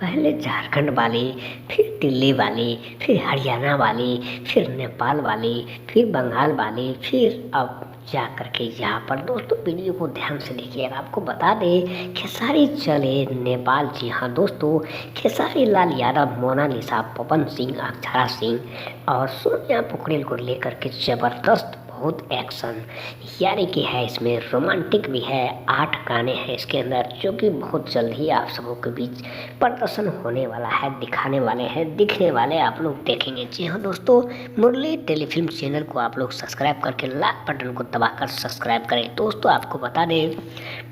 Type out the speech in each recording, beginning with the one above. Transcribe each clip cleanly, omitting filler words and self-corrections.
पहले झारखंड वाले, फिर दिल्ली वाले, फिर हरियाणा वाले, फिर नेपाल वाले, फिर बंगाल वाले, फिर अब जा कर के यहाँ पर दोस्तों वीडियो को ध्यान से देखिएगा। आपको बता दें खेसारी चले नेपाल। जी हाँ दोस्तों, खेसारी लाल यादव, मोनालिसा, पवन सिंह, अक्षरा सिंह और सोनिया पोखरेल को लेकर के जबरदस्त बहुत एक्शन यानी कि है। इसमें रोमांटिक भी है, 8 गाने हैं इसके अंदर जो कि बहुत जल्द ही आप सबों के बीच प्रदर्शन होने वाला है, दिखाने वाले हैं, दिखने वाले आप लोग देखेंगे। जी हाँ दोस्तों, मुरली टेलीफिल्म चैनल को आप लोग सब्सक्राइब करके लाल बटन को दबाकर सब्सक्राइब करें। दोस्तों आपको बता दें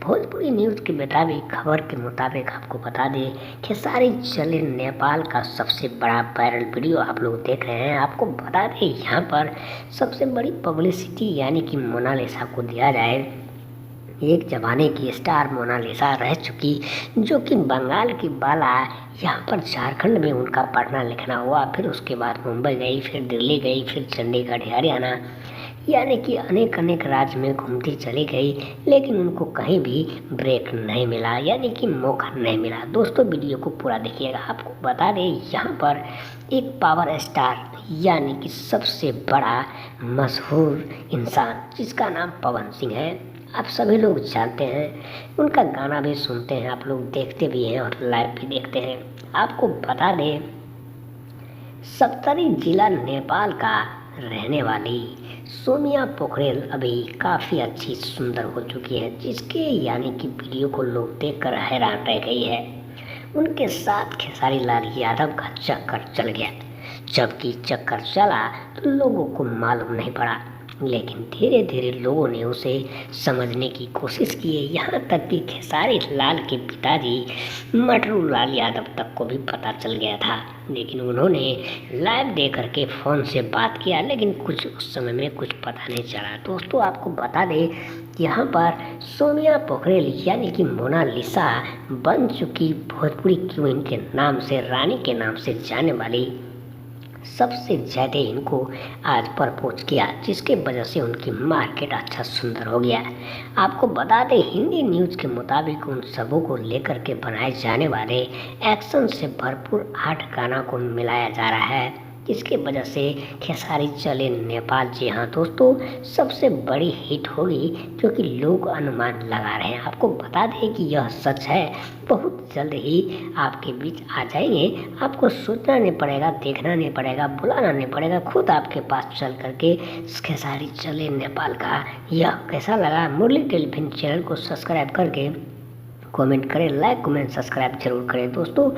भोजपुरी न्यूज़ के मुताबिक, खबर के मुताबिक आपको बता दें खेसारी चले नेपाल का सबसे बड़ा वायरल वीडियो आप लोग देख रहे हैं। आपको बता दें यहाँ पर सबसे बड़ी पब्लिसिटी यानी कि मोनालिसा को दिया जाए। एक ज़माने की स्टार मोनालिसा रह चुकी, जो कि बंगाल की बाला यहाँ पर झारखंड में उनका पढ़ना लिखना हुआ, फिर उसके बाद मुंबई गई, फिर दिल्ली गई, फिर चंडीगढ़, हरियाणा, यानी कि अनेक राज्य में घूमती चली गई, लेकिन उनको कहीं भी ब्रेक नहीं मिला, यानी कि मौका नहीं मिला। दोस्तों वीडियो को पूरा देखिएगा। आपको बता दें यहाँ पर एक पावर स्टार यानी कि सबसे बड़ा मशहूर इंसान जिसका नाम पवन सिंह है, आप सभी लोग जानते हैं, उनका गाना भी सुनते हैं, आप लोग देखते भी हैं और लाइव भी देखते हैं। आपको बता दें सप्तरी जिला नेपाल का रहने वाली सोनिया पोखरेल अभी काफ़ी अच्छी सुंदर हो चुकी है, जिसके यानी कि वीडियो को लोग देखकर हैरान रह गई है। उनके साथ खेसारी लाल यादव का चक्कर चल गया, जबकि चक्कर चला तो लोगों को मालूम नहीं पड़ा, लेकिन धीरे धीरे लोगों ने उसे समझने की कोशिश की है। यहाँ तक कि खेसारी लाल के पिताजी मटरू लाल यादव तक को भी पता चल गया था, लेकिन उन्होंने लाइव दे करके फ़ोन से बात किया, लेकिन कुछ उस समय में कुछ पता नहीं चला। दोस्तों आपको बता दें यहाँ पर सोनिया पोखरेल यानी कि मोनालिसा बन चुकी भोजपुरी क्वीन के नाम से, रानी के नाम से जाने वाली, सबसे ज़्यादा इनको आज प्रपोज किया, जिसके वजह से उनकी मार्केट अच्छा सुंदर हो गया। आपको बता दें हिंदी न्यूज़ के मुताबिक उन सबों को लेकर के बनाए जाने वाले एक्शन से भरपूर 8 गाना को मिलाया जा रहा है, जिसके वजह से खेसारी चले नेपाल, जी हाँ दोस्तों, सबसे बड़ी हिट होगी, क्योंकि लोग अनुमान लगा रहे हैं। आपको बता दें कि यह सच है, बहुत जल्द ही आपके बीच आ जाएंगे। आपको सोचना नहीं पड़ेगा, देखना नहीं पड़ेगा, बुलाना नहीं पड़ेगा, खुद आपके पास चल करके खेसारी चले नेपाल का यह कैसा लगा। मुरली टेलीफिल्म चैनल को सब्सक्राइब करके कमेंट करें, लाइक कमेंट सब्सक्राइब जरूर करें दोस्तों।